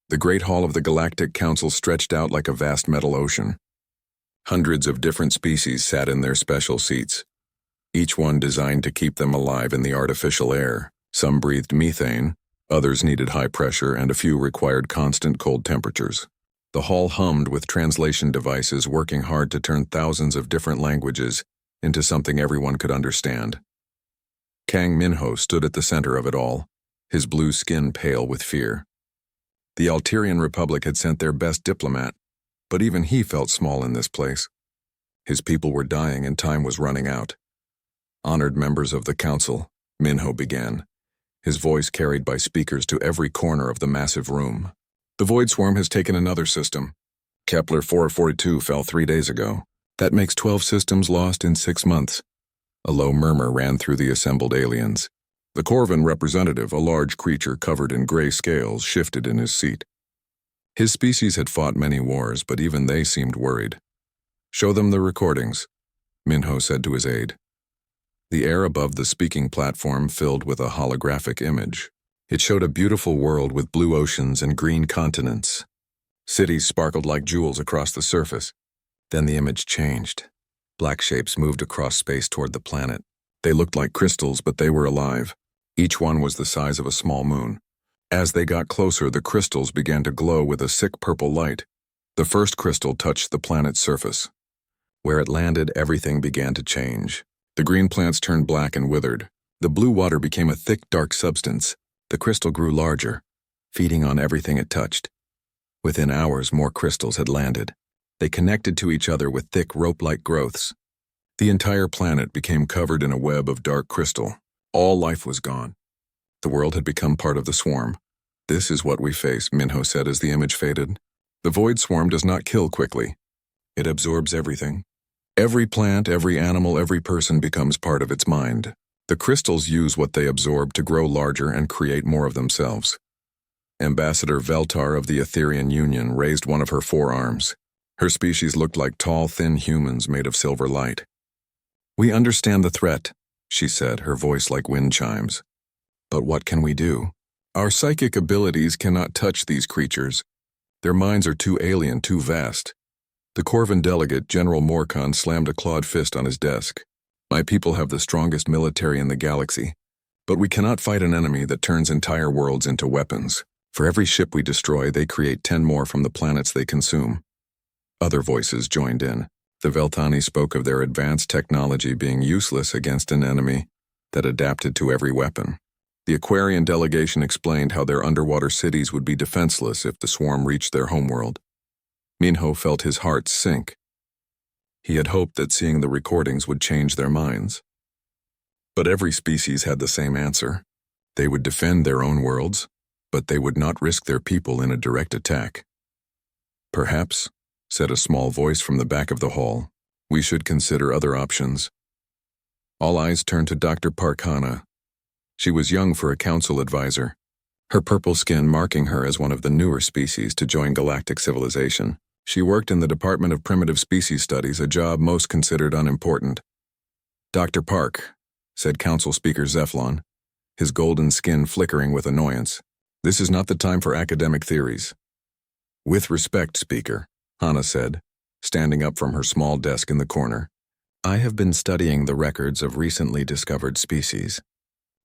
The Great Hall of the Galactic Council stretched out like a vast metal ocean. Hundreds of different species sat in their special seats, each one designed to keep them alive in the artificial air. Some breathed methane, others needed high pressure, and a few required constant cold temperatures. The hall hummed with translation devices working hard to turn thousands of different languages into something everyone could understand. Kang Minho stood at the center of it all, his blue skin pale with fear. The Alterian Republic had sent their best diplomat, but even he felt small in this place. His people were dying and time was running out. Honored members of the council, Minho began, his voice carried by speakers to every corner of the massive room. The Void Swarm has taken another system. Kepler 442 fell 3 days ago. That makes 12 systems lost in 6 months. A low murmur ran through the assembled aliens. The Corvin representative, a large creature covered in gray scales, shifted in his seat. His species had fought many wars, but even they seemed worried. "Show them the recordings," Minho said to his aide. The air above the speaking platform filled with a holographic image. It showed a beautiful world with blue oceans and green continents. Cities sparkled like jewels across the surface. Then the image changed. Black shapes moved across space toward the planet. They looked like crystals, but they were alive. Each one was the size of a small moon. As they got closer, the crystals began to glow with a sick purple light. The first crystal touched the planet's surface. Where it landed, everything began to change. The green plants turned black and withered. The blue water became a thick, dark substance. The crystal grew larger, feeding on everything it touched. Within hours, more crystals had landed. They connected to each other with thick, rope-like growths. The entire planet became covered in a web of dark crystal. All life was gone. The world had become part of the swarm. "This is what we face," Minho said as the image faded. "The Void Swarm does not kill quickly. It absorbs everything. Every plant, every animal, every person becomes part of its mind. The crystals use what they absorb to grow larger and create more of themselves." Ambassador Veltar of the Etherian Union raised one of her forearms. Her species looked like tall, thin humans made of silver light. "We understand the threat," she said, her voice like wind chimes. "But what can we do? Our psychic abilities cannot touch these creatures. Their minds are too alien, too vast." The Corvin delegate, General Morcon, slammed a clawed fist on his desk. "My people have the strongest military in the galaxy, but we cannot fight an enemy that turns entire worlds into weapons. For every ship we destroy, they create 10 more from the planets they consume." Other voices joined in. The Veltani spoke of their advanced technology being useless against an enemy that adapted to every weapon. The Aquarian delegation explained how their underwater cities would be defenseless if the swarm reached their homeworld. Minho felt his heart sink. He had hoped that seeing the recordings would change their minds. But every species had the same answer. They would defend their own worlds, but they would not risk their people in a direct attack. "Perhaps," said a small voice from the back of the hall, "we should consider other options." All eyes turned to Dr. Parkhana. She was young for a council advisor, her purple skin marking her as one of the newer species to join galactic civilization. She worked in the Department of Primitive Species Studies, a job most considered unimportant. "Dr. Park," said Council Speaker Zephlon, his golden skin flickering with annoyance, "this is not the time for academic theories." "With respect, Speaker," Hannah said, standing up from her small desk in the corner, "I have been studying the records of recently discovered species.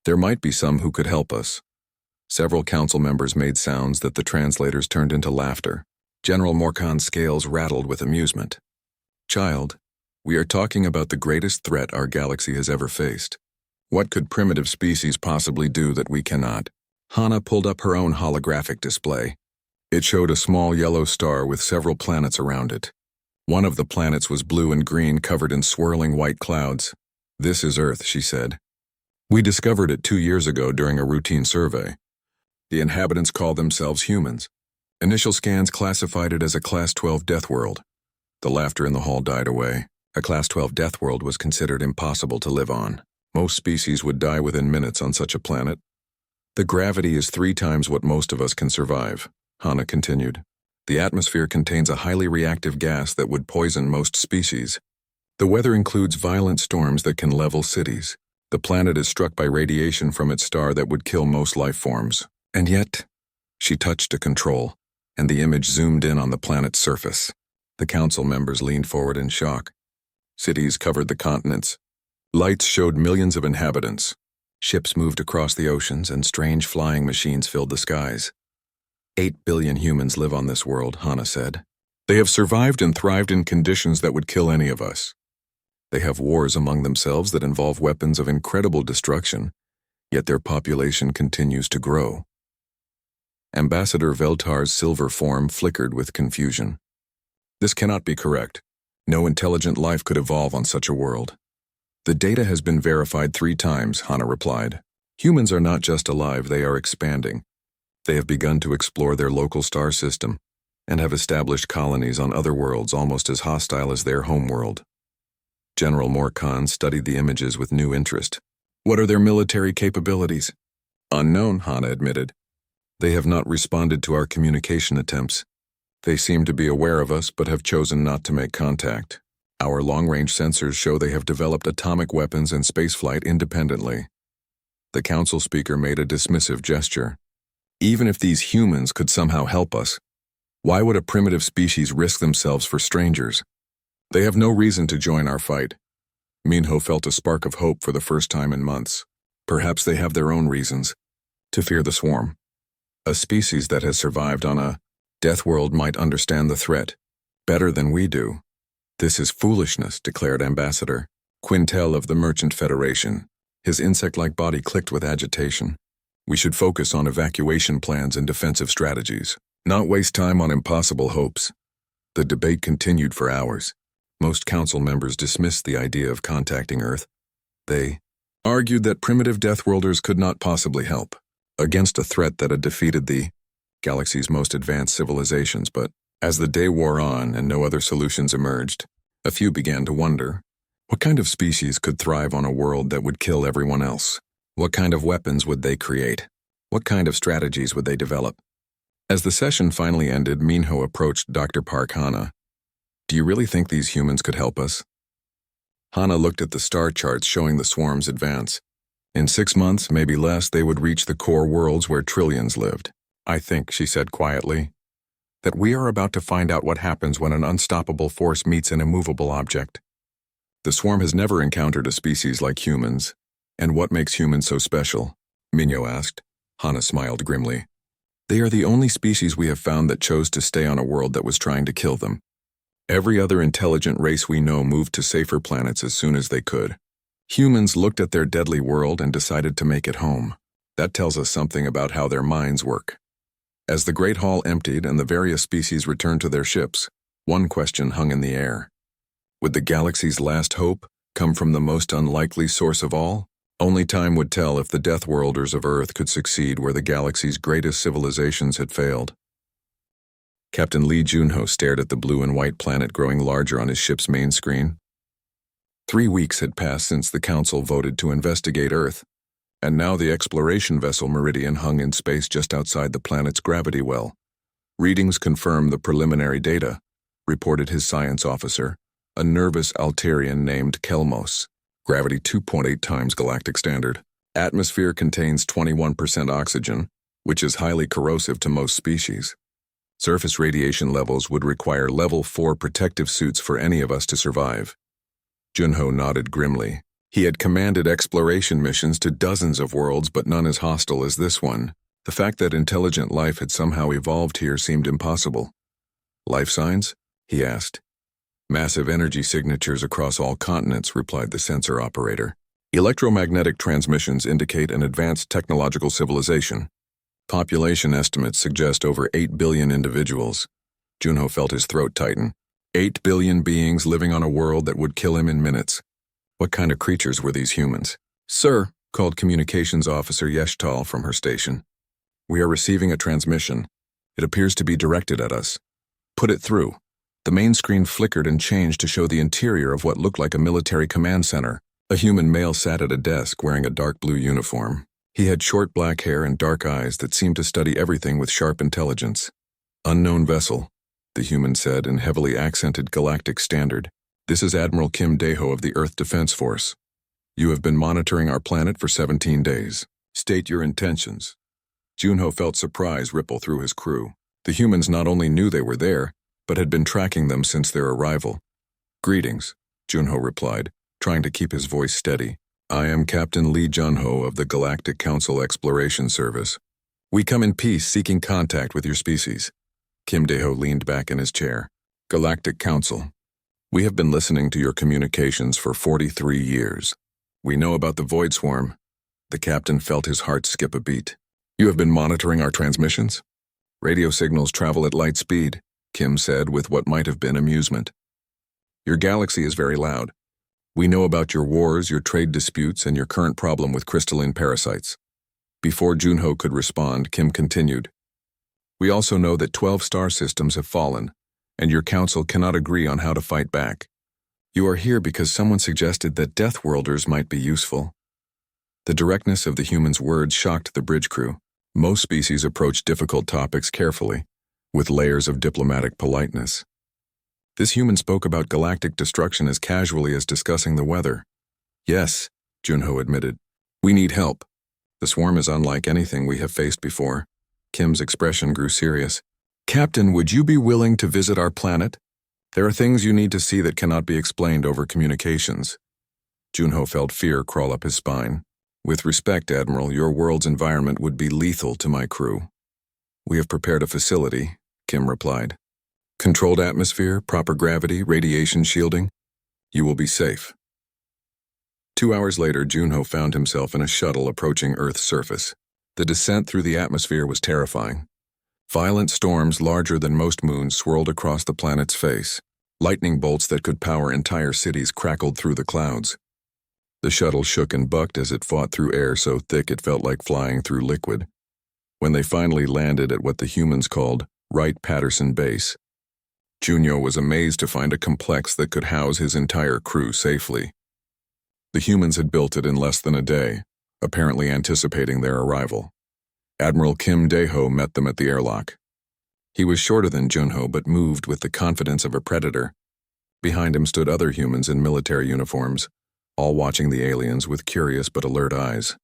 There might be some who could help us." Several council members made sounds that the translators turned into laughter. General Morcon's scales rattled with amusement. "Child, we are talking about the greatest threat our galaxy has ever faced. What could primitive species possibly do that we cannot?" Hannah pulled up her own holographic display. It showed a small yellow star with several planets around it. One of the planets was blue and green, covered in swirling white clouds. "This is Earth," she said. "We discovered it 2 years ago during a routine survey. The inhabitants call themselves humans. Initial scans classified it as a Class 12 death world." The laughter in the hall died away. A Class 12 death world was considered impossible to live on. Most species would die within minutes on such a planet. "The gravity is 3 times what most of us can survive," Hannah continued. "The atmosphere contains a highly reactive gas that would poison most species. The weather includes violent storms that can level cities. The planet is struck by radiation from its star that would kill most life forms. And yet," she touched a control, and the image zoomed in on the planet's surface. The council members leaned forward in shock. Cities covered the continents. Lights showed millions of inhabitants. Ships moved across the oceans, and strange flying machines filled the skies. 8 billion humans live on this world, Hannah said. They have survived and thrived in conditions that would kill any of us. They have wars among themselves that involve weapons of incredible destruction, yet their population continues to grow. Ambassador Veltar's silver form flickered with confusion. This cannot be correct. No intelligent life could evolve on such a world. The data has been verified 3 times, Hannah replied. Humans are not just alive, they are expanding. They have begun to explore their local star system and have established colonies on other worlds almost as hostile as their homeworld. General Morkan studied the images with new interest. What are their military capabilities? Unknown, Hannah admitted. They have not responded to our communication attempts. They seem to be aware of us but have chosen not to make contact. Our long-range sensors show they have developed atomic weapons and spaceflight independently. The council speaker made a dismissive gesture. Even if these humans could somehow help us, why would a primitive species risk themselves for strangers? They have no reason to join our fight. Minho felt a spark of hope for the first time in months. Perhaps they have their own reasons to fear the swarm. A species that has survived on a Deathworld might understand the threat better than we do. This is foolishness, declared Ambassador Quintel of the Merchant Federation. His insect-like body clicked with agitation. We should focus on evacuation plans and defensive strategies, not waste time on impossible hopes. The debate continued for hours. Most council members dismissed the idea of contacting Earth. They argued that primitive Deathworlders could not possibly help against a threat that had defeated the galaxy's most advanced civilizations, but as the day wore on and no other solutions emerged, a few began to wonder, what kind of species could thrive on a world that would kill everyone else? What kind of weapons would they create? What kind of strategies would they develop? As the session finally ended, Minho approached Dr. Park Hannah. Do you really think these humans could help us? Hannah looked at the star charts showing the swarm's advance. In 6 months, maybe less, they would reach the core worlds where trillions lived. I think, she said quietly, that we are about to find out what happens when an unstoppable force meets an immovable object. The swarm has never encountered a species like humans. And what makes humans so special? Minho asked. Hannah smiled grimly. They are the only species we have found that chose to stay on a world that was trying to kill them. Every other intelligent race we know moved to safer planets as soon as they could. Humans looked at their deadly world and decided to make it home. That tells us something about how their minds work. As the Great Hall emptied and the various species returned to their ships, one question hung in the air. Would the galaxy's last hope come from the most unlikely source of all? Only time would tell if the Deathworlders of Earth could succeed where the galaxy's greatest civilizations had failed. Captain Lee Junho stared at the blue and white planet growing larger on his ship's main screen. 3 weeks had passed since the Council voted to investigate Earth, and now the exploration vessel Meridian hung in space just outside the planet's gravity well. Readings confirmed the preliminary data, reported his science officer, a nervous Altarian named Kelmos. Gravity 2.8 times galactic standard. Atmosphere contains 21% oxygen, which is highly corrosive to most species. Surface radiation levels would require level 4 protective suits for any of us to survive. Junho nodded grimly. He had commanded exploration missions to dozens of worlds, but none as hostile as this one. The fact that intelligent life had somehow evolved here seemed impossible. Life signs? He asked. Massive energy signatures across all continents, replied the sensor operator. Electromagnetic transmissions indicate an advanced technological civilization. Population estimates suggest over 8 billion individuals. Junho felt his throat tighten. 8 billion beings living on a world that would kill him in minutes. What kind of creatures were these humans? Sir, called communications officer Yeshtal from her station. We are receiving a transmission. It appears to be directed at us. Put it through. The main screen flickered and changed to show the interior of what looked like a military command center. A human male sat at a desk wearing a dark blue uniform. He had short black hair and dark eyes that seemed to study everything with sharp intelligence. Unknown vessel, the human said in heavily accented galactic standard. This is Admiral Kim Daeho of the Earth Defense Force. You have been monitoring our planet for 17 days. State your intentions. Junho felt surprise ripple through his crew. The humans not only knew they were there, but had been tracking them since their arrival. "Greetings," Junho replied, trying to keep his voice steady. "I am Captain Lee Junho of the Galactic Council Exploration Service. We come in peace seeking contact with your species." Kim Daeho leaned back in his chair. "Galactic Council. We have been listening to your communications for 43 years. We know about the Void Swarm." The captain felt his heart skip a beat. "You have been monitoring our transmissions?" "Radio signals travel at light speed," Kim said with what might have been amusement. "Your galaxy is very loud. We know about your wars, your trade disputes, and your current problem with crystalline parasites." Before Junho could respond, Kim continued. "We also know that 12 star systems have fallen, and your council cannot agree on how to fight back. You are here because someone suggested that Deathworlders might be useful." The directness of the human's words shocked the bridge crew. Most species approach difficult topics carefully, with layers of diplomatic politeness. This human spoke about galactic destruction as casually as discussing the weather. "Yes," Junho admitted. "We need help. The swarm is unlike anything we have faced before." Kim's expression grew serious. "Captain, would you be willing to visit our planet? There are things you need to see that cannot be explained over communications." Junho felt fear crawl up his spine. "With respect, Admiral, your world's environment would be lethal to my crew." "We have prepared a facility," Kim replied. "Controlled atmosphere, proper gravity, radiation shielding. You will be safe." 2 hours later, Junho found himself in a shuttle approaching Earth's surface. The descent through the atmosphere was terrifying. Violent storms larger than most moons swirled across the planet's face. Lightning bolts that could power entire cities crackled through the clouds. The shuttle shook and bucked as it fought through air so thick it felt like flying through liquid. When they finally landed at what the humans called Wright-Patterson Base, Junho was amazed to find a complex that could house his entire crew safely. The humans had built it in less than a day, apparently anticipating their arrival. Admiral Kim Daeho met them at the airlock. He was shorter than Junho but moved with the confidence of a predator. Behind him stood other humans in military uniforms, all watching the aliens with curious but alert eyes.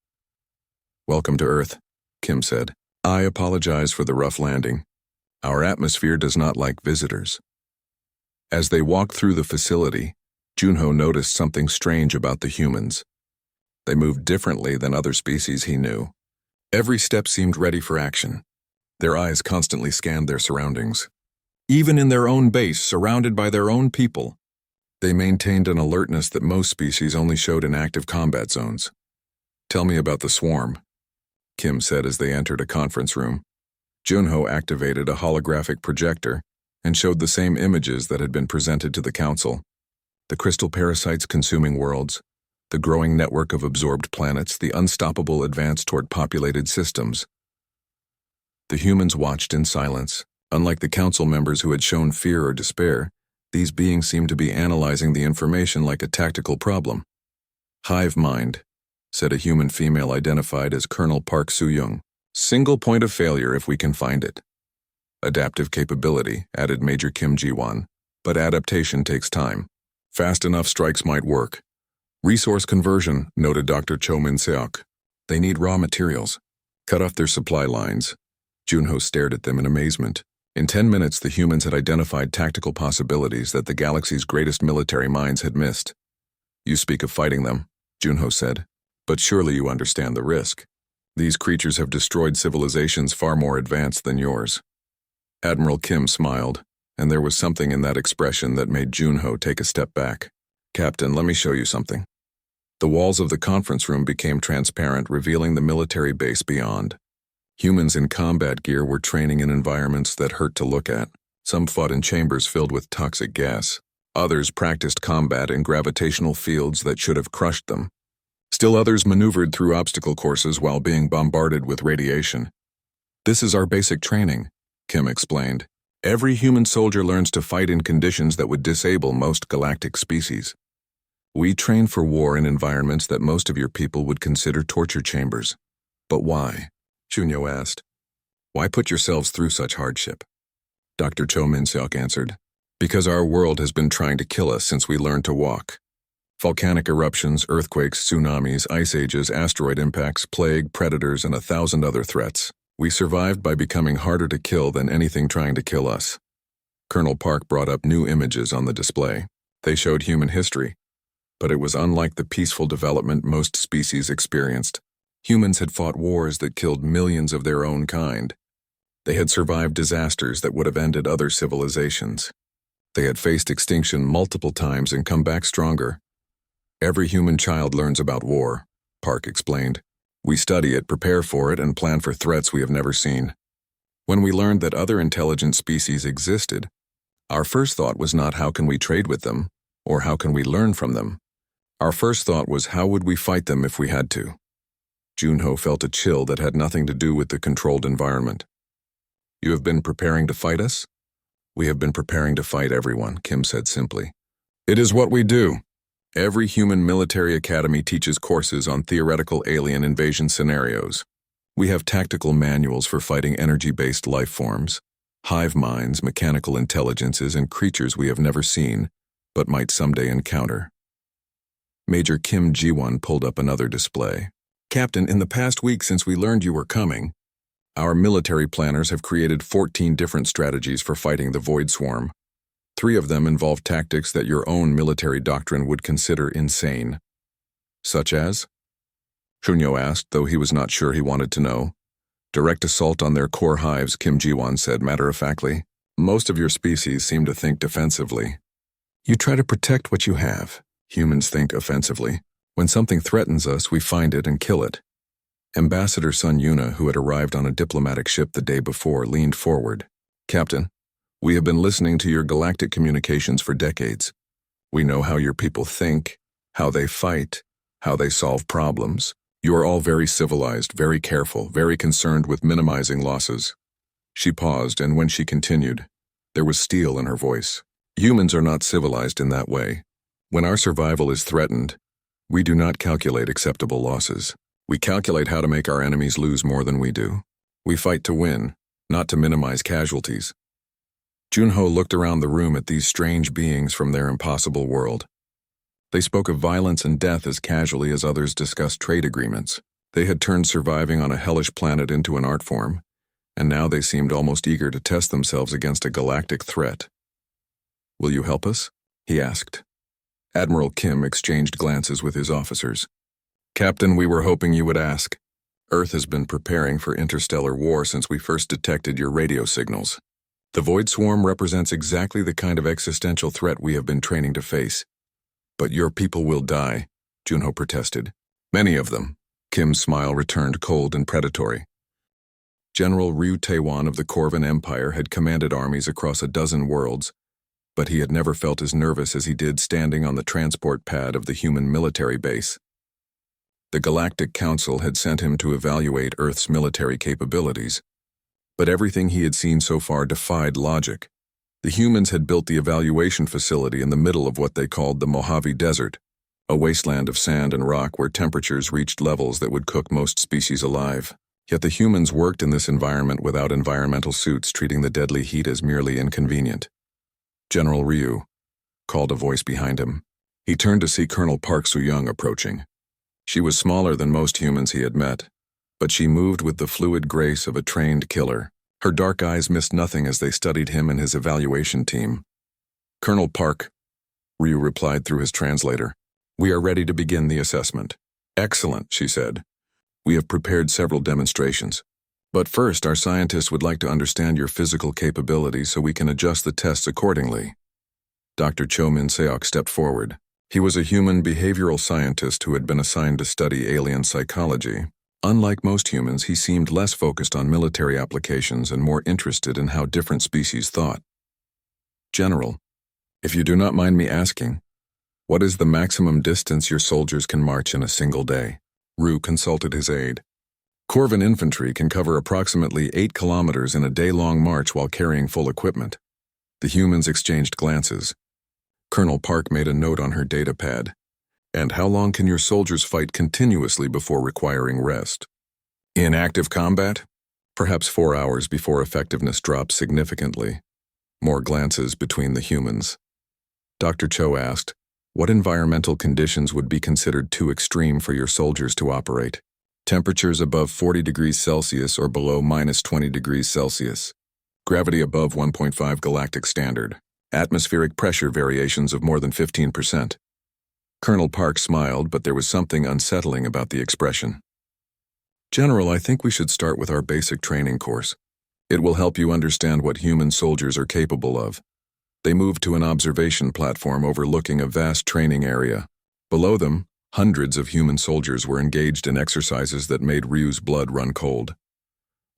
"Welcome to Earth," Kim said. "I apologize for the rough landing. Our atmosphere does not like visitors." As they walked through the facility, Junho noticed something strange about the humans. They moved differently than other species he knew. Every step seemed ready for action. Their eyes constantly scanned their surroundings. Even in their own base, surrounded by their own people, they maintained an alertness that most species only showed in active combat zones. "Tell me about the swarm," Kim said as they entered a conference room. Junho activated a holographic projector and showed the same images that had been presented to the council. The crystal parasites consuming worlds, the growing network of absorbed planets, the unstoppable advance toward populated systems. The humans watched in silence. Unlike the council members who had shown fear or despair, these beings seemed to be analyzing the information like a tactical problem. "Hive mind," said a human female identified as Colonel Park Soo-young. "Single point of failure if we can find it." "Adaptive capability," added Major Kim Ji-won, "but adaptation takes time. Fast enough strikes might work." "Resource conversion," noted Dr. Cho Min-seok. "They need raw materials. Cut off their supply lines." Junho stared at them in amazement. In 10 minutes, the humans had identified tactical possibilities that the galaxy's greatest military minds had missed. "You speak of fighting them," Junho said, "but surely you understand the risk. These creatures have destroyed civilizations far more advanced than yours." Admiral Kim smiled, and there was something in that expression that made Junho take a step back. "Captain, let me show you something." The walls of the conference room became transparent, revealing the military base beyond. Humans in combat gear were training in environments that hurt to look at. Some fought in chambers filled with toxic gas. Others practiced combat in gravitational fields that should have crushed them. Still others maneuvered through obstacle courses while being bombarded with radiation. "This is our basic training," Kim explained. "Every human soldier learns to fight in conditions that would disable most galactic species. We train for war in environments that most of your people would consider torture chambers." "But why?" Junho asked. "Why put yourselves through such hardship?" Dr. Cho Min-seok answered. "Because our world has been trying to kill us since we learned to walk. Volcanic eruptions, earthquakes, tsunamis, ice ages, asteroid impacts, plague, predators, and 1,000 other threats. We survived by becoming harder to kill than anything trying to kill us. Colonel Park brought up new images on the display. They showed human history, but it was unlike the peaceful development most species experienced. Humans had fought wars that killed millions of their own kind. They had survived disasters that would have ended other civilizations. They had faced extinction multiple times and come back stronger. Every human child learns about war, Park explained. We study it, prepare for it, and plan for threats we have never seen. When we learned that other intelligent species existed, our first thought was not how can we trade with them, or how can we learn from them. Our first thought was how would we fight them if we had to. Junho felt a chill that had nothing to do with the controlled environment. You have been preparing to fight us? We have been preparing to fight everyone, Kim said simply. It is what we do. Every human military academy teaches courses on theoretical alien invasion scenarios. We have tactical manuals for fighting energy-based life forms, hive minds, mechanical intelligences, and creatures we have never seen, but might someday encounter. Major Kim Ji-won pulled up another display. Captain, in the past week since we learned you were coming, our military planners have created 14 different strategies for fighting the Void Swarm. 3 of them involve tactics that your own military doctrine would consider insane. Such as? Shunyo asked, though he was not sure he wanted to know. Direct assault on their core hives, Kim Ji-won said matter-of-factly. Most of your species seem to think defensively. You try to protect what you have. Humans think offensively. When something threatens us, we find it and kill it. Ambassador Sun Yuna, who had arrived on a diplomatic ship the day before, leaned forward. Captain, we have been listening to your galactic communications for decades. We know how your people think, how they fight, how they solve problems. You are all very civilized, very careful, very concerned with minimizing losses. She paused, and when she continued, there was steel in her voice. Humans are not civilized in that way. When our survival is threatened, we do not calculate acceptable losses. We calculate how to make our enemies lose more than we do. We fight to win, not to minimize casualties. Junho looked around the room at these strange beings from their impossible world. They spoke of violence and death as casually as others discussed trade agreements. They had turned surviving on a hellish planet into an art form, and now they seemed almost eager to test themselves against a galactic threat. Will you help us? He asked. Admiral Kim exchanged glances with his officers. Captain, we were hoping you would ask. Earth has been preparing for interstellar war since we first detected your radio signals. The Void Swarm represents exactly the kind of existential threat we have been training to face. But your people will die, Junho protested. Many of them. Kim's smile returned cold and predatory. General Ryu Taewon of the Corvan Empire had commanded armies across a dozen worlds, but he had never felt as nervous as he did standing on the transport pad of the human military base. The Galactic Council had sent him to evaluate Earth's military capabilities, but everything he had seen so far defied logic. The humans had built the evaluation facility in the middle of what they called the Mojave Desert, a wasteland of sand and rock where temperatures reached levels that would cook most species alive. Yet the humans worked in this environment without environmental suits, treating the deadly heat as merely inconvenient. General Ryu, called a voice behind him. He turned to see Colonel Park Soo-young approaching. She was smaller than most humans he had met, but she moved with the fluid grace of a trained killer. Her dark eyes missed nothing as they studied him and his evaluation team. Colonel Park, Ryu replied through his translator. We are ready to begin the assessment. Excellent, she said. We have prepared several demonstrations. But first, our scientists would like to understand your physical capabilities so we can adjust the tests accordingly. Dr. Cho Min-seok stepped forward. He was a human behavioral scientist who had been assigned to study alien psychology. Unlike most humans, he seemed less focused on military applications and more interested in how different species thought. General, if you do not mind me asking, what is the maximum distance your soldiers can march in a single day? Ryu consulted his aide. Corvan infantry can cover approximately 8 kilometers in a day-long march while carrying full equipment. The humans exchanged glances. Colonel Park made a note on her data pad. And how long can your soldiers fight continuously before requiring rest? In active combat? Perhaps 4 hours before effectiveness drops significantly. More glances between the humans. Dr. Cho asked, what environmental conditions would be considered too extreme for your soldiers to operate? Temperatures above 40 degrees Celsius or below minus 20 degrees Celsius. Gravity above 1.5 galactic standard. Atmospheric pressure variations of more than 15%. Colonel Park smiled, but there was something unsettling about the expression. General, I think we should start with our basic training course. It will help you understand what human soldiers are capable of. They moved to an observation platform overlooking a vast training area. Below them, hundreds of human soldiers were engaged in exercises that made Ryu's blood run cold.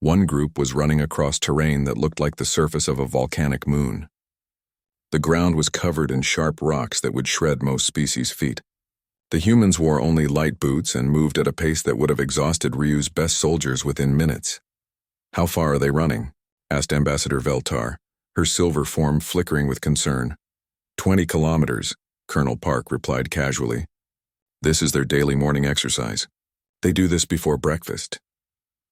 One group was running across terrain that looked like the surface of a volcanic moon. The ground was covered in sharp rocks that would shred most species' feet. The humans wore only light boots and moved at a pace that would have exhausted Ryu's best soldiers within minutes. "How far are they running?" asked Ambassador Veltar, her silver form flickering with concern. 20 kilometers, Colonel Park replied casually. This is their daily morning exercise. They do this before breakfast.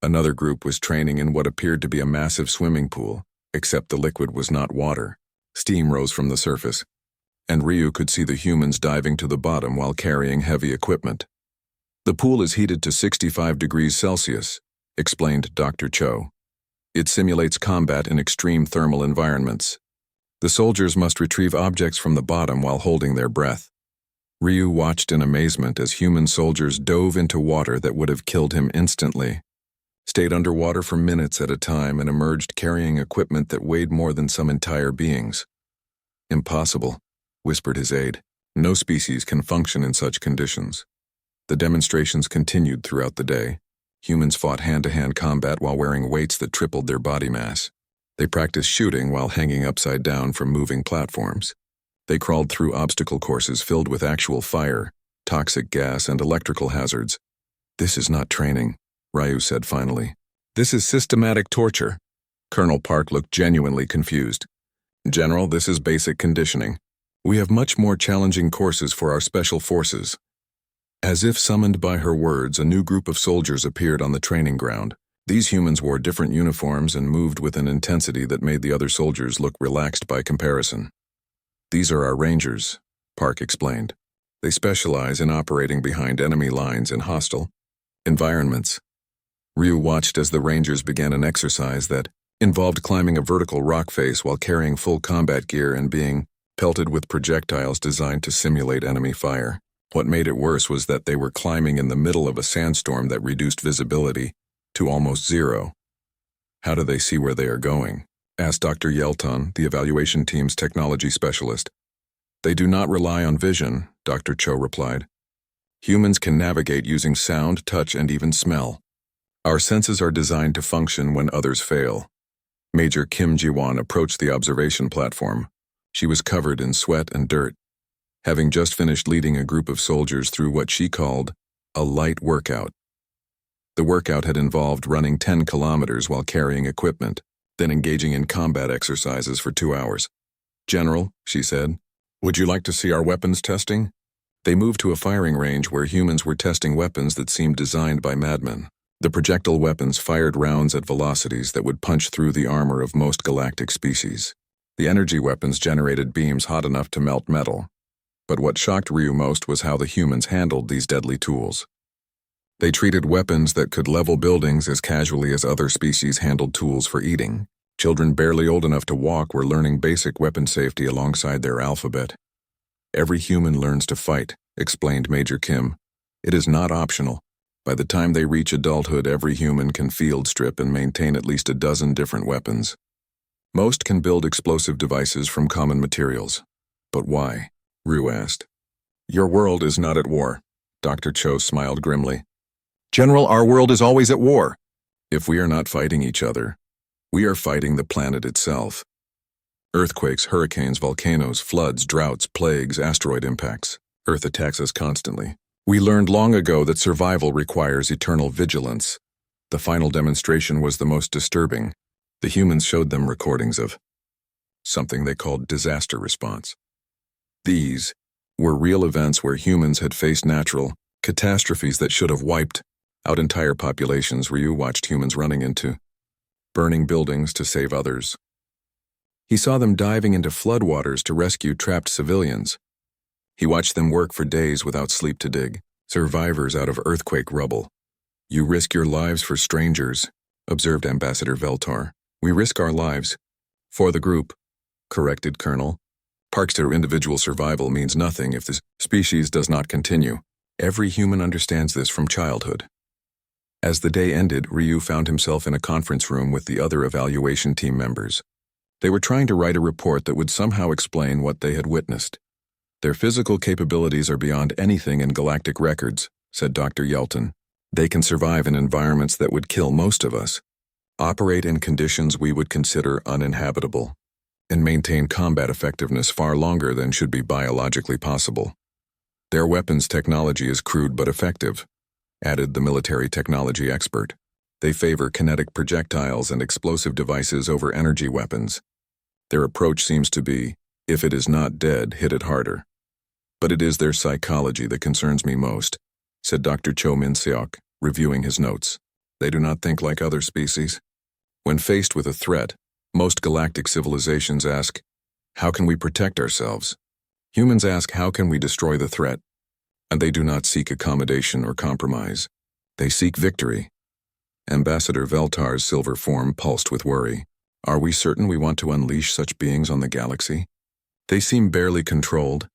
Another group was training in what appeared to be a massive swimming pool, except the liquid was not water. Steam rose from the surface, and Ryu could see the humans diving to the bottom while carrying heavy equipment. The pool is heated to 65 degrees Celsius, explained Dr. Cho. It simulates combat in extreme thermal environments. The soldiers must retrieve objects from the bottom while holding their breath. Ryu watched in amazement as human soldiers dove into water that would have killed him instantly, stayed underwater for minutes at a time, and emerged carrying equipment that weighed more than some entire beings. "Impossible," whispered his aide. "No species can function in such conditions." The demonstrations continued throughout the day. Humans fought hand-to-hand combat while wearing weights that tripled their body mass. They practiced shooting while hanging upside down from moving platforms. They crawled through obstacle courses filled with actual fire, toxic gas, and electrical hazards. "This is not training," Ryu said finally. "This is systematic torture." Colonel Park looked genuinely confused. "General, this is basic conditioning. We have much more challenging courses for our special forces." As if summoned by her words, a new group of soldiers appeared on the training ground. These humans wore different uniforms and moved with an intensity that made the other soldiers look relaxed by comparison. "These are our Rangers," Park explained. "They specialize in operating behind enemy lines in hostile environments." Ryu watched as the Rangers began an exercise that involved climbing a vertical rock face while carrying full combat gear and being pelted with projectiles designed to simulate enemy fire. What made it worse was that they were climbing in the middle of a sandstorm that reduced visibility to almost zero. "How do they see where they are going?" asked Dr. Yelton, the evaluation team's technology specialist. "They do not rely on vision," Dr. Cho replied. "Humans can navigate using sound, touch, and even smell. Our senses are designed to function when others fail." Major Kim Ji-won approached the observation platform. She was covered in sweat and dirt, having just finished leading a group of soldiers through what she called a light workout. The workout had involved running 10 kilometers while carrying equipment, then engaging in combat exercises for 2 hours. "General," she said, "would you like to see our weapons testing?" They moved to a firing range where humans were testing weapons that seemed designed by madmen. The projectile weapons fired rounds at velocities that would punch through the armor of most galactic species. The energy weapons generated beams hot enough to melt metal. But what shocked Ryu most was how the humans handled these deadly tools. They treated weapons that could level buildings as casually as other species handled tools for eating. Children barely old enough to walk were learning basic weapon safety alongside their alphabet. "Every human learns to fight," explained Major Kim. "It is not optional. By the time they reach adulthood, every human can field strip and maintain at least a dozen different weapons. Most can build explosive devices from common materials." "But why?" Ryu asked. "Your world is not at war," Dr. Cho smiled grimly. "General, our world is always at war. If we are not fighting each other, we are fighting the planet itself. Earthquakes, hurricanes, volcanoes, floods, droughts, plagues, asteroid impacts. Earth attacks us constantly. We learned long ago that survival requires eternal vigilance." The final demonstration was the most disturbing. The humans showed them recordings of something they called disaster response. These were real events where humans had faced natural catastrophes that should have wiped out entire populations. Ryu watched humans running into burning buildings to save others. He saw them diving into floodwaters to rescue trapped civilians. He watched them work for days without sleep to dig survivors out of earthquake rubble. You risk your lives for strangers, observed Ambassador Veltar. We risk our lives. For the group, corrected Colonel. Parks to individual survival means nothing if the species does not continue. Every human understands this from childhood. As the day ended, Ryu found himself in a conference room with the other evaluation team members. They were trying to write a report that would somehow explain what they had witnessed. Their physical capabilities are beyond anything in galactic records, said Dr. Yelton. They can survive in environments that would kill most of us, operate in conditions we would consider uninhabitable, and maintain combat effectiveness far longer than should be biologically possible. Their weapons technology is crude but effective, added the military technology expert. They favor kinetic projectiles and explosive devices over energy weapons. Their approach seems to be, if it is not dead, hit it harder. But it is their psychology that concerns me most, said Dr. Cho Min-seok, reviewing his notes. They do not think like other species. When faced with a threat, most galactic civilizations ask, how can we protect ourselves? Humans ask, how can we destroy the threat? And they do not seek accommodation or compromise. They seek victory. Ambassador Veltar's silver form pulsed with worry. Are we certain we want to unleash such beings on the galaxy? They seem barely controlled.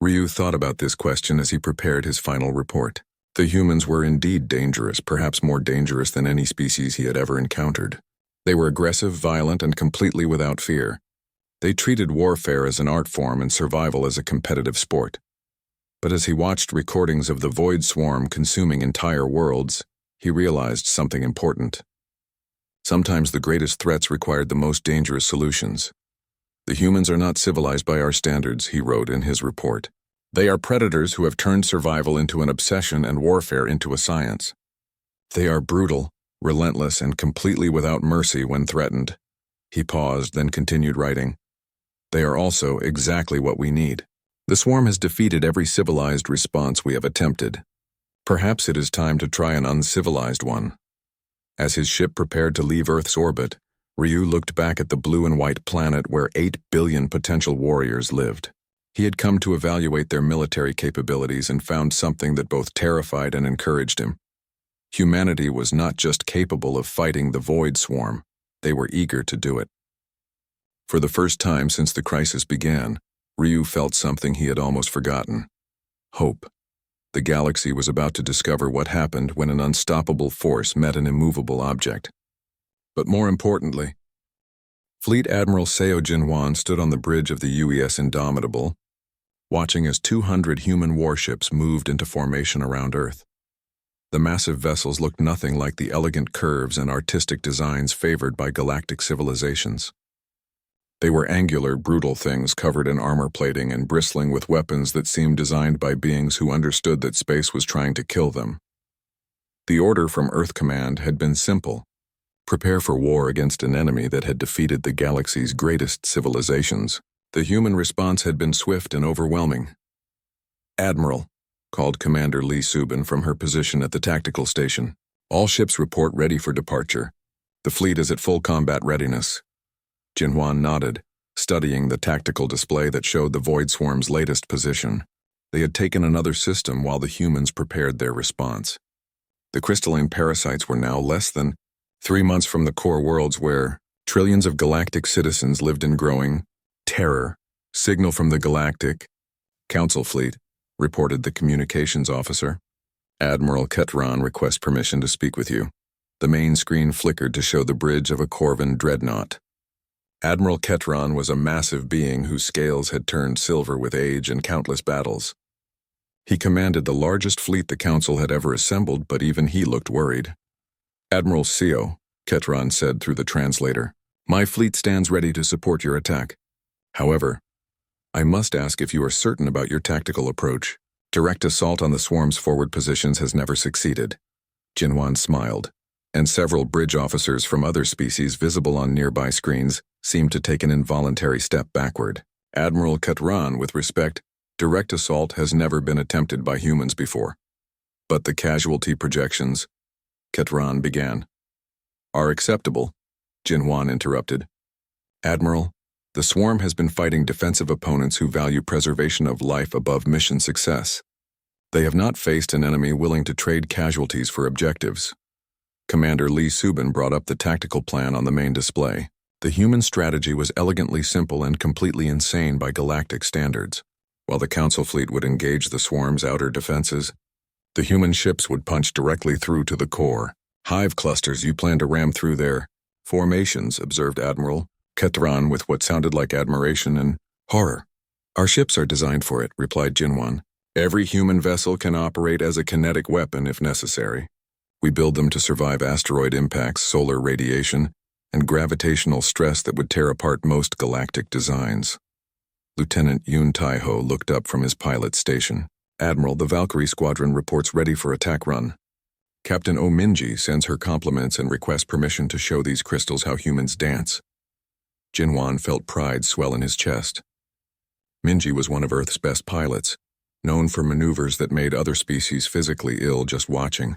Ryu thought about this question as he prepared his final report. The humans were indeed dangerous, perhaps more dangerous than any species he had ever encountered. They were aggressive, violent, and completely without fear. They treated warfare as an art form and survival as a competitive sport. But as he watched recordings of the Void Swarm consuming entire worlds, he realized something important. Sometimes the greatest threats required the most dangerous solutions. The humans are not civilized by our standards, he wrote in his report. They are predators who have turned survival into an obsession and warfare into a science. They are brutal, relentless, and completely without mercy when threatened. He paused, then continued writing. They are also exactly what we need. The swarm has defeated every civilized response we have attempted. Perhaps it is time to try an uncivilized one. As his ship prepared to leave Earth's orbit, Ryu looked back at the blue and white planet where 8 billion potential warriors lived. He had come to evaluate their military capabilities and found something that both terrified and encouraged him. Humanity was not just capable of fighting the Void Swarm, they were eager to do it. For the first time since the crisis began, Ryu felt something he had almost forgotten. Hope. The galaxy was about to discover what happened when an unstoppable force met an immovable object. But more importantly, Fleet Admiral Seo Jinwan stood on the bridge of the UES Indomitable, watching as 200 human warships moved into formation around Earth. The massive vessels looked nothing like the elegant curves and artistic designs favored by galactic civilizations. They were angular, brutal things covered in armor plating and bristling with weapons that seemed designed by beings who understood that space was trying to kill them. The order from Earth Command had been simple: prepare for war against an enemy that had defeated the galaxy's greatest civilizations. The human response had been swift and overwhelming. Admiral, called Commander Lee Subin from her position at the tactical station. All ships report ready for departure. The fleet is at full combat readiness. Jinwan nodded, studying the tactical display that showed the Void Swarm's latest position. They had taken another system while the humans prepared their response. The crystalline parasites were now less than 3 months from the core worlds where trillions of galactic citizens lived in growing terror. Signal from the Galactic Council fleet, reported the communications officer. Admiral Ketron requests permission to speak with you. The main screen flickered to show the bridge of a Corvan dreadnought. Admiral Ketron was a massive being whose scales had turned silver with age and countless battles. He commanded the largest fleet the Council had ever assembled, but even he looked worried. Admiral Seo, Ketron said through the translator, my fleet stands ready to support your attack. However, I must ask if you are certain about your tactical approach. Direct assault on the swarm's forward positions has never succeeded. Jinwan smiled, and several bridge officers from other species visible on nearby screens seemed to take an involuntary step backward. Admiral Ketron, with respect, direct assault has never been attempted by humans before. But the casualty projections, Ketron began, are acceptable, Jinwan interrupted. Admiral, the swarm has been fighting defensive opponents who value preservation of life above mission success. They have not faced an enemy willing to trade casualties for objectives. Commander Lee Subin brought up the tactical plan on the main display. The human strategy was elegantly simple and completely insane by galactic standards. While the Council fleet would engage the swarm's outer defenses, the human ships would punch directly through to the core. Hive clusters, you plan to ram through their formations, observed Admiral Ketran with what sounded like admiration and horror. Our ships are designed for it, replied Jinwan. Every human vessel can operate as a kinetic weapon if necessary. We build them to survive asteroid impacts, solar radiation, and gravitational stress that would tear apart most galactic designs. Lieutenant Yun Taiho looked up from his pilot station. Admiral, the Valkyrie Squadron reports ready for attack run. Captain Ominji sends her compliments and requests permission to show these crystals how humans dance. Jinwan felt pride swell in his chest. Minji was one of Earth's best pilots, known for maneuvers that made other species physically ill just watching.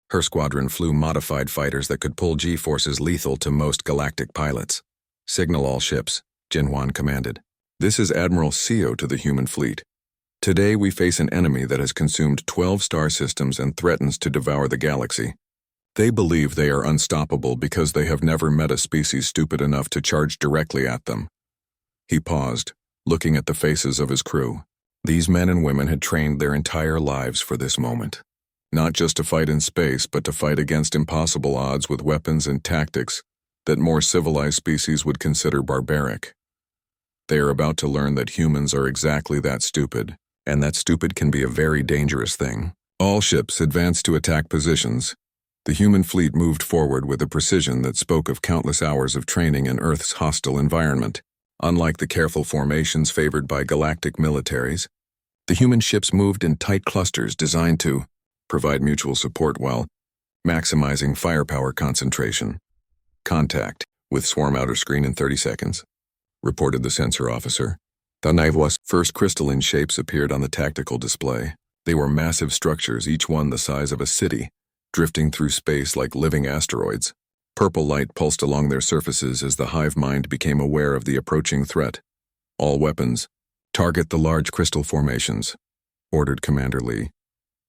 Her squadron flew modified fighters that could pull G-forces lethal to most galactic pilots. Signal all ships, Jinwan commanded. This is Admiral Seo to the human fleet. Today we face an enemy that has consumed 12 star systems and threatens to devour the galaxy. They believe they are unstoppable because they have never met a species stupid enough to charge directly at them. He paused, looking at the faces of his crew. These men and women had trained their entire lives for this moment. Not just to fight in space, but to fight against impossible odds with weapons and tactics that more civilized species would consider barbaric. They are about to learn that humans are exactly that stupid, and that stupid can be a very dangerous thing. All ships advanced to attack positions. The human fleet moved forward with a precision that spoke of countless hours of training in Earth's hostile environment. Unlike the careful formations favored by galactic militaries, the human ships moved in tight clusters designed to provide mutual support while maximizing firepower concentration. Contact with swarm outer screen in 30 seconds, reported the sensor officer. The Naiva's first crystalline shapes appeared on the tactical display. They were massive structures, each one the size of a city, drifting through space like living asteroids. Purple light pulsed along their surfaces as the hive mind became aware of the approaching threat. All weapons, target the large crystal formations, ordered Commander Lee.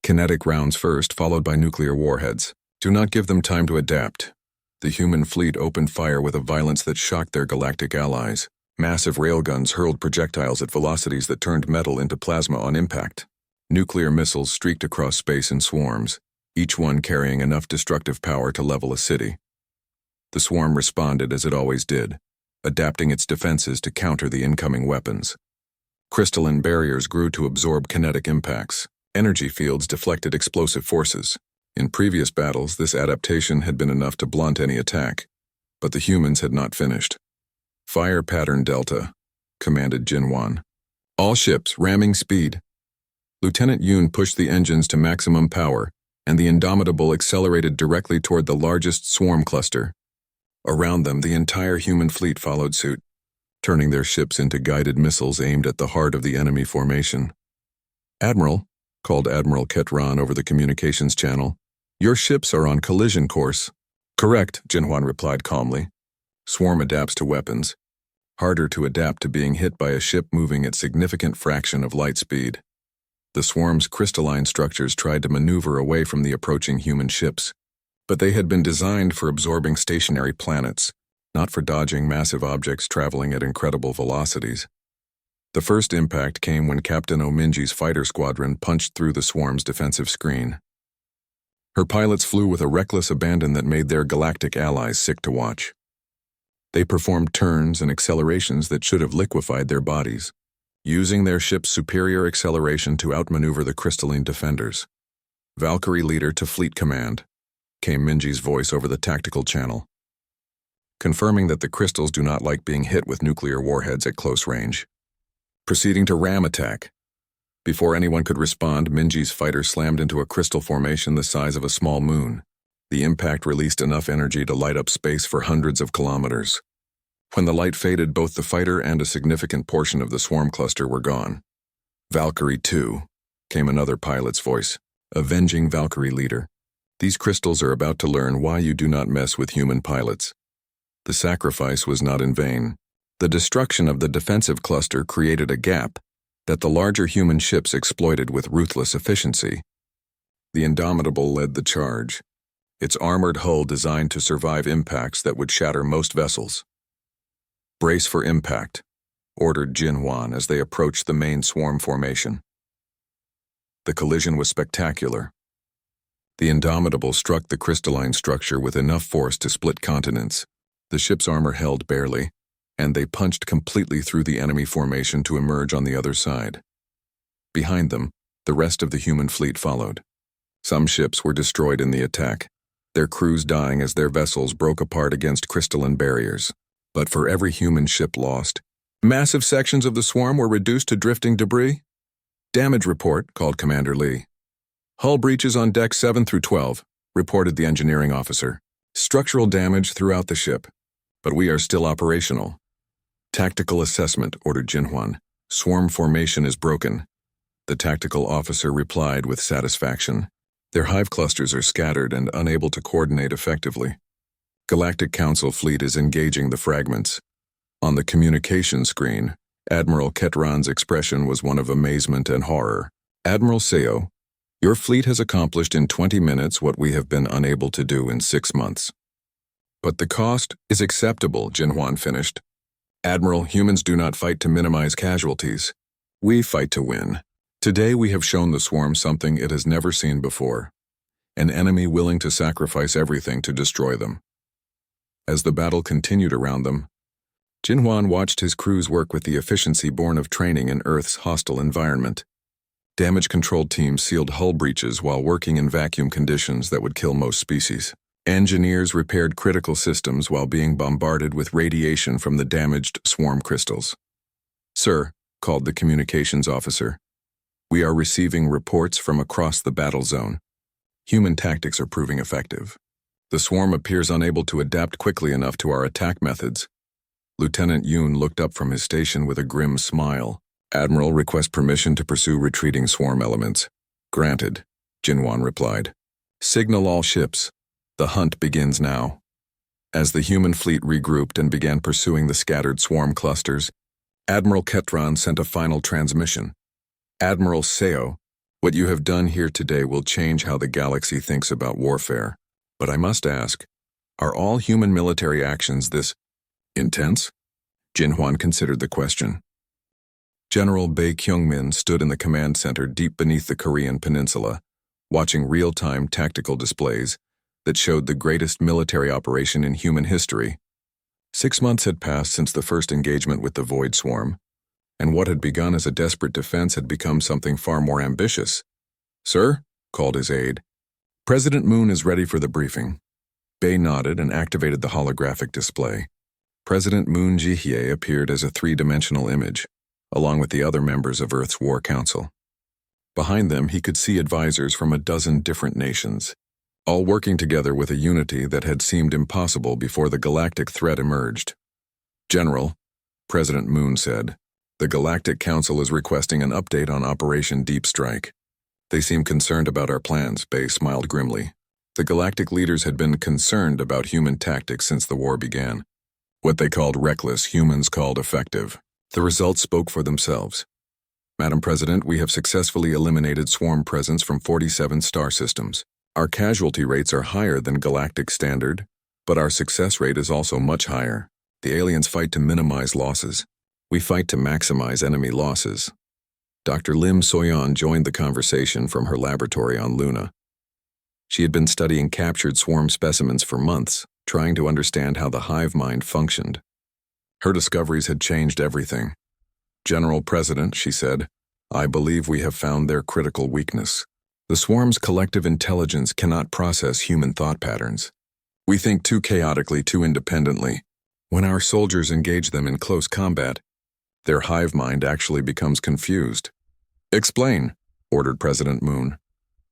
Kinetic rounds first, followed by nuclear warheads. Do not give them time to adapt. The human fleet opened fire with a violence that shocked their galactic allies. Massive railguns hurled projectiles at velocities that turned metal into plasma on impact. Nuclear missiles streaked across space in swarms, each one carrying enough destructive power to level a city. The swarm responded as it always did, adapting its defenses to counter the incoming weapons. Crystalline barriers grew to absorb kinetic impacts. Energy fields deflected explosive forces. In previous battles, this adaptation had been enough to blunt any attack, but the humans had not finished. Fire pattern Delta, commanded Jinwan. All ships, ramming speed. Lieutenant Yoon pushed the engines to maximum power, and the Indomitable accelerated directly toward the largest swarm cluster. Around them, the entire human fleet followed suit, turning their ships into guided missiles aimed at the heart of the enemy formation. Admiral, called Admiral Ketran over the communications channel, your ships are on collision course. Correct, Jinwan replied calmly. Swarm adapts to weapons. Harder to adapt to being hit by a ship moving at significant fraction of light speed. The swarm's crystalline structures tried to maneuver away from the approaching human ships, but they had been designed for absorbing stationary planets, not for dodging massive objects traveling at incredible velocities. The first impact came when Captain Ominji's fighter squadron punched through the swarm's defensive screen. Her pilots flew with a reckless abandon that made their galactic allies sick to watch. They performed turns and accelerations that should have liquefied their bodies, using their ship's superior acceleration to outmaneuver the crystalline defenders. Valkyrie leader to fleet command, came Minji's voice over the tactical channel, confirming that the crystals do not like being hit with nuclear warheads at close range. Proceeding to ram attack. Before anyone could respond, Minji's fighter slammed into a crystal formation the size of a small moon. The impact released enough energy to light up space for hundreds of kilometers. When the light faded, both the fighter and a significant portion of the swarm cluster were gone. Valkyrie 2, came another pilot's voice, avenging Valkyrie leader. These crystals are about to learn why you do not mess with human pilots. The sacrifice was not in vain. The destruction of the defensive cluster created a gap that the larger human ships exploited with ruthless efficiency. The Indomitable led the charge, its armored hull designed to survive impacts that would shatter most vessels. "Brace for impact," ordered Jinhuan as they approached the main swarm formation. The collision was spectacular. The Indomitable struck the crystalline structure with enough force to split continents. The ship's armor held barely, and they punched completely through the enemy formation to emerge on the other side. Behind them, the rest of the human fleet followed. Some ships were destroyed in the attack, their crews dying as their vessels broke apart against crystalline barriers. But for every human ship lost, massive sections of the swarm were reduced to drifting debris. "Damage report," called Commander Lee. "Hull breaches on decks 7 through 12, reported the engineering officer. "Structural damage throughout the ship, but we are still operational." "Tactical assessment," ordered Jinhuan. "Swarm formation is broken." The tactical officer replied with satisfaction. "Their hive clusters are scattered and unable to coordinate effectively. Galactic Council fleet is engaging the fragments." On the communication screen, Admiral Ketran's expression was one of amazement and horror. "Admiral Seo, your fleet has accomplished in 20 minutes what we have been unable to do in 6 months." "But the cost is acceptable," Jinhuan finished. "Admiral, humans do not fight to minimize casualties. We fight to win. Today we have shown the swarm something it has never seen before. An enemy willing to sacrifice everything to destroy them." As the battle continued around them, Jinhuan watched his crews work with the efficiency born of training in Earth's hostile environment. Damage control teams sealed hull breaches while working in vacuum conditions that would kill most species. Engineers repaired critical systems while being bombarded with radiation from the damaged swarm crystals. "Sir," called the communications officer, "we are receiving reports from across the battle zone. Human tactics are proving effective. The swarm appears unable to adapt quickly enough to our attack methods." Lieutenant Yoon looked up from his station with a grim smile. "Admiral, request permission to pursue retreating swarm elements." "Granted," Jinhuan replied. "Signal all ships. The hunt begins now." As the human fleet regrouped and began pursuing the scattered swarm clusters, Admiral Ketran sent a final transmission. "Admiral Seo, what you have done here today will change how the galaxy thinks about warfare. But I must ask, are all human military actions this intense?" Jinhuan considered the question. General Bae Kyungmin stood in the command center deep beneath the Korean peninsula, watching real-time tactical displays that showed the greatest military operation in human history. 6 months had passed since the first engagement with the Void Swarm, and what had begun as a desperate defense had become something far more ambitious. "Sir," called his aide, "President Moon is ready for the briefing." Bae nodded and activated the holographic display. President Moon Jae-hye appeared as a 3-dimensional image, along with the other members of Earth's War Council. Behind them, he could see advisors from a dozen different nations, all working together with a unity that had seemed impossible before the galactic threat emerged. "General," President Moon said, "the Galactic Council is requesting an update on Operation Deep Strike." "They seem concerned about our plans," Bae smiled grimly. The galactic leaders had been concerned about human tactics since the war began. What they called reckless, humans called effective. The results spoke for themselves. "Madam President, we have successfully eliminated swarm presence from 47 star systems. Our casualty rates are higher than galactic standard, but our success rate is also much higher. The aliens fight to minimize losses. We fight to maximize enemy losses." Dr. Lim Soyeon joined the conversation from her laboratory on Luna. She had been studying captured swarm specimens for months, trying to understand how the hive mind functioned. Her discoveries had changed everything. "General President," she said, "I believe we have found their critical weakness. The swarm's collective intelligence cannot process human thought patterns. We think too chaotically, too independently. When our soldiers engage them in close combat, their hive mind actually becomes confused." "Explain," ordered President Moon.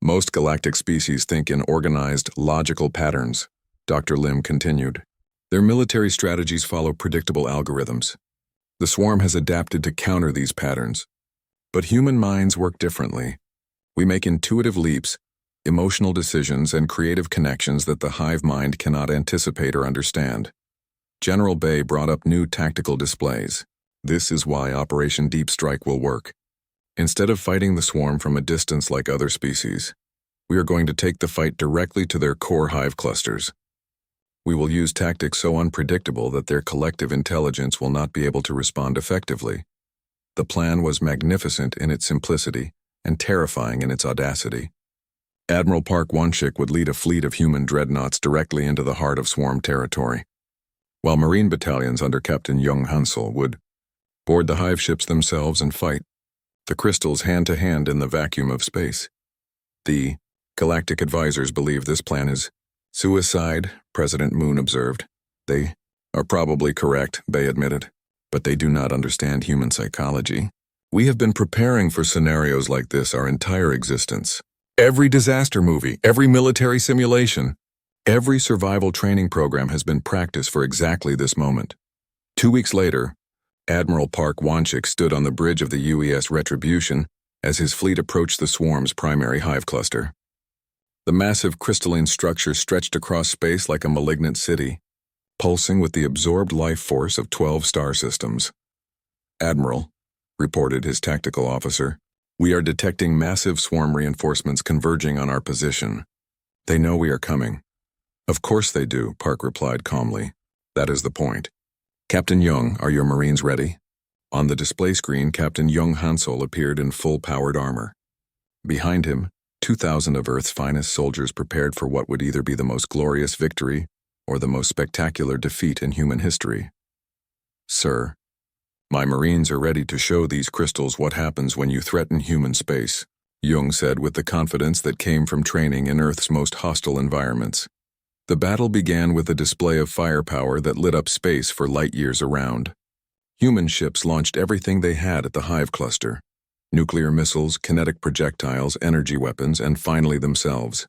"Most galactic species think in organized, logical patterns," Dr. Lim continued. "Their military strategies follow predictable algorithms. The swarm has adapted to counter these patterns. But human minds work differently. We make intuitive leaps, emotional decisions, and creative connections that the hive mind cannot anticipate or understand." General Bae brought up new tactical displays. "This is why Operation Deep Strike will work. Instead of fighting the swarm from a distance like other species, We are going to take the fight directly to their core hive clusters. We will use tactics so unpredictable that their collective intelligence will not be able to respond effectively. The plan was magnificent in its simplicity and terrifying in its audacity. Admiral Park Wanshik would lead a fleet of human dreadnoughts directly into the heart of swarm territory, while Marine battalions under Captain Jung Hansel would board the hive ships themselves and fight the crystals hand-to-hand in the vacuum of space. The Galactic advisors believe this plan is suicide, President Moon observed. They are probably correct, Bay admitted, but they do not understand human psychology. We have been preparing for scenarios like this our entire existence. Every disaster movie, every military simulation, every survival training program has been practiced for exactly this moment. 2 weeks later, Admiral Park Wanshik stood on the bridge of the UES Retribution as his fleet approached the swarm's primary hive cluster. The massive crystalline structure stretched across space like a malignant city, pulsing with the absorbed life force of 12 star systems. "Admiral," reported his tactical officer, "we are detecting massive swarm reinforcements converging on our position. They know we are coming." "Of course they do," Park replied calmly. "That is the point. Captain Jung, are your Marines ready?" On the display screen, Captain Jung Hansel appeared in full-powered armor. Behind him, 2,000 of Earth's finest soldiers prepared for what would either be the most glorious victory or the most spectacular defeat in human history. "Sir, my Marines are ready to show these crystals what happens when you threaten human space," Jung said with the confidence that came from training in Earth's most hostile environments. The battle began with a display of firepower that lit up space for light years around. Human ships launched everything they had at the hive cluster: nuclear missiles, kinetic projectiles, energy weapons, and finally themselves.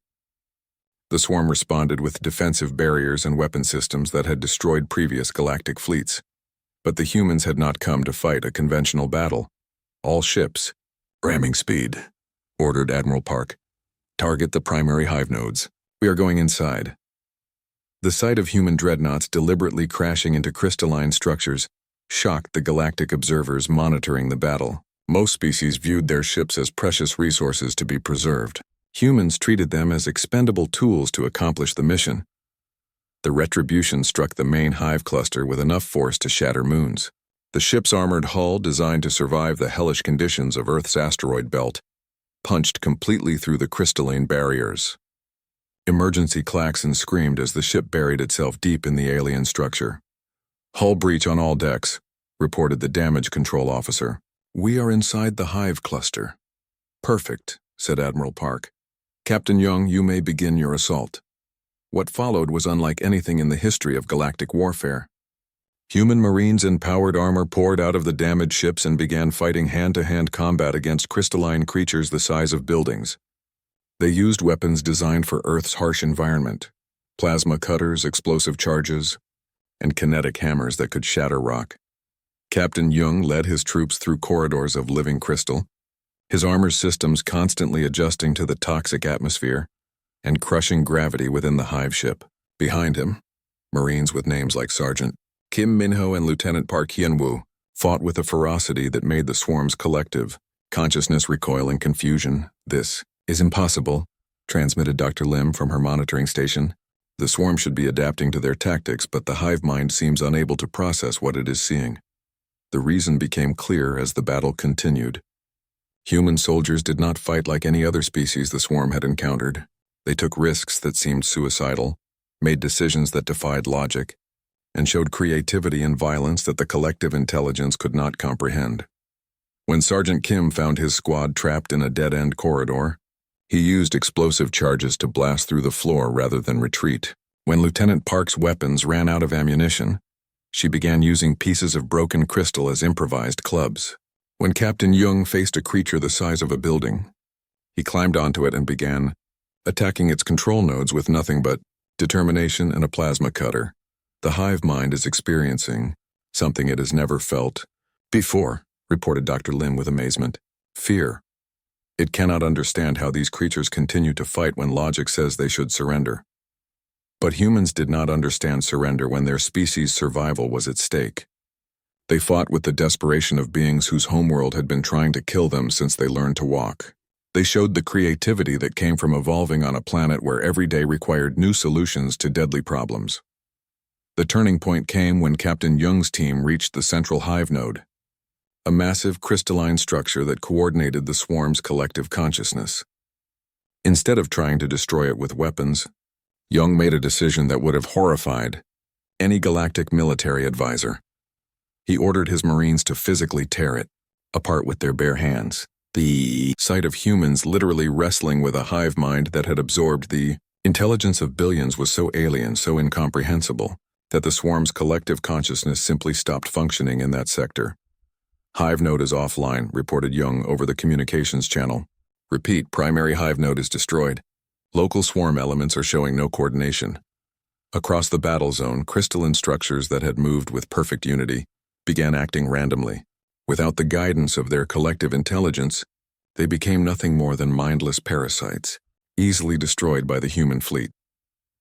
The swarm responded with defensive barriers and weapon systems that had destroyed previous galactic fleets. But the humans had not come to fight a conventional battle. All ships, "Ramming speed," ordered Admiral Park. "Target the primary hive nodes. We are going inside." The sight of human dreadnoughts deliberately crashing into crystalline structures shocked the galactic observers monitoring the battle. Most species viewed their ships as precious resources to be preserved. Humans treated them as expendable tools to accomplish the mission. The Retribution struck the main hive cluster with enough force to shatter moons. The ship's armored hull, designed to survive the hellish conditions of Earth's asteroid belt, punched completely through the crystalline barriers. Emergency klaxons screamed as the ship buried itself deep in the alien structure. "Hull breach on all decks," reported the damage control officer. "We are inside the hive cluster." "Perfect," said Admiral Park. "Captain Jung, you may begin your assault." What followed was unlike anything in the history of galactic warfare. Human Marines in powered armor poured out of the damaged ships and began fighting hand-to-hand combat against crystalline creatures the size of buildings. They used weapons designed for Earth's harsh environment: plasma cutters, explosive charges, and kinetic hammers that could shatter rock. Captain Jung led his troops through corridors of living crystal, his armor systems constantly adjusting to the toxic atmosphere and crushing gravity within the hive ship. Behind him, Marines with names like Sergeant Kim Minho and Lieutenant Park Hyun-woo fought with a ferocity that made the swarm's collective consciousness recoil in confusion. "This is impossible," transmitted Dr. Lim from her monitoring station. "The swarm should be adapting to their tactics, but the hive mind seems unable to process what it is seeing." The reason became clear as the battle continued. Human soldiers did not fight like any other species the swarm had encountered. They took risks that seemed suicidal, made decisions that defied logic, and showed creativity and violence that the collective intelligence could not comprehend. When Sergeant Kim found his squad trapped in a dead-end corridor, he used explosive charges to blast through the floor rather than retreat. When Lieutenant Park's weapons ran out of ammunition, she began using pieces of broken crystal as improvised clubs. When Captain Jung faced a creature the size of a building, he climbed onto it and began attacking its control nodes with nothing but determination and a plasma cutter. The hive mind is experiencing something it has never felt before, reported Dr. Lim with amazement: fear. It cannot understand how these creatures continue to fight when logic says they should surrender. But humans did not understand surrender when their species' survival was at stake. They fought with the desperation of beings whose homeworld had been trying to kill them since they learned to walk. They showed the creativity that came from evolving on a planet where every day required new solutions to deadly problems. The turning point came when Captain Young's team reached the central hive node, a massive crystalline structure that coordinated the swarm's collective consciousness. Instead of trying to destroy it with weapons, Young made a decision that would have horrified any galactic military advisor. He ordered his Marines to physically tear it apart with their bare hands. The sight of humans literally wrestling with a hive mind that had absorbed the intelligence of billions was so alien, so incomprehensible, that the swarm's collective consciousness simply stopped functioning in that sector. Hive node is offline, reported Young over the communications channel. Repeat, primary hive node is destroyed. Local swarm elements are showing no coordination. Across the battle zone, crystalline structures that had moved with perfect unity began acting randomly. Without the guidance of their collective intelligence, they became nothing more than mindless parasites, easily destroyed by the human fleet.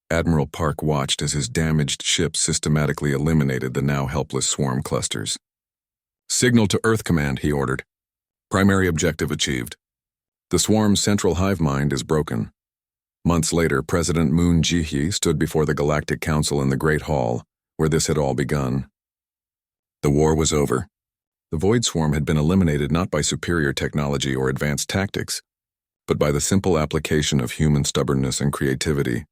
Admiral Park watched as his damaged ship systematically eliminated the now helpless swarm clusters. "Signal to Earth Command," he ordered. "Primary objective achieved. The swarm's central hive mind is broken." Months later, President Moon Jae-hee stood before the Galactic Council in the Great Hall, where this had all begun. The war was over. The Void Swarm had been eliminated not by superior technology or advanced tactics, but by the simple application of human stubbornness and creativity.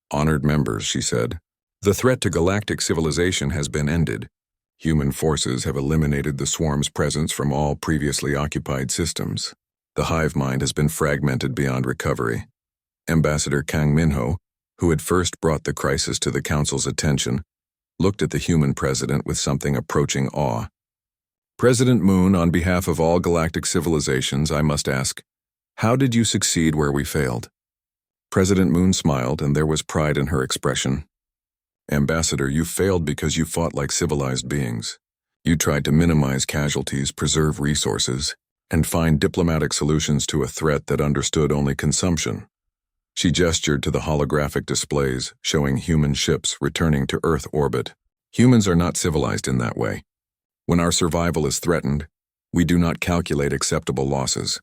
"Honored members," she said, "the threat to galactic civilization has been ended. Human forces have eliminated the swarm's presence from all previously occupied systems. The hive mind has been fragmented beyond recovery." Ambassador Kang Minho, who had first brought the crisis to the Council's attention, looked at the human president with something approaching awe. "President Moon, on behalf of all galactic civilizations, I must ask, how did you succeed where we failed?" President Moon smiled, and there was pride in her expression. "Ambassador, you failed because you fought like civilized beings. You tried to minimize casualties, preserve resources, and find diplomatic solutions to a threat that understood only consumption." She gestured to the holographic displays showing human ships returning to Earth orbit. "Humans are not civilized in that way. When our survival is threatened, we do not calculate acceptable losses.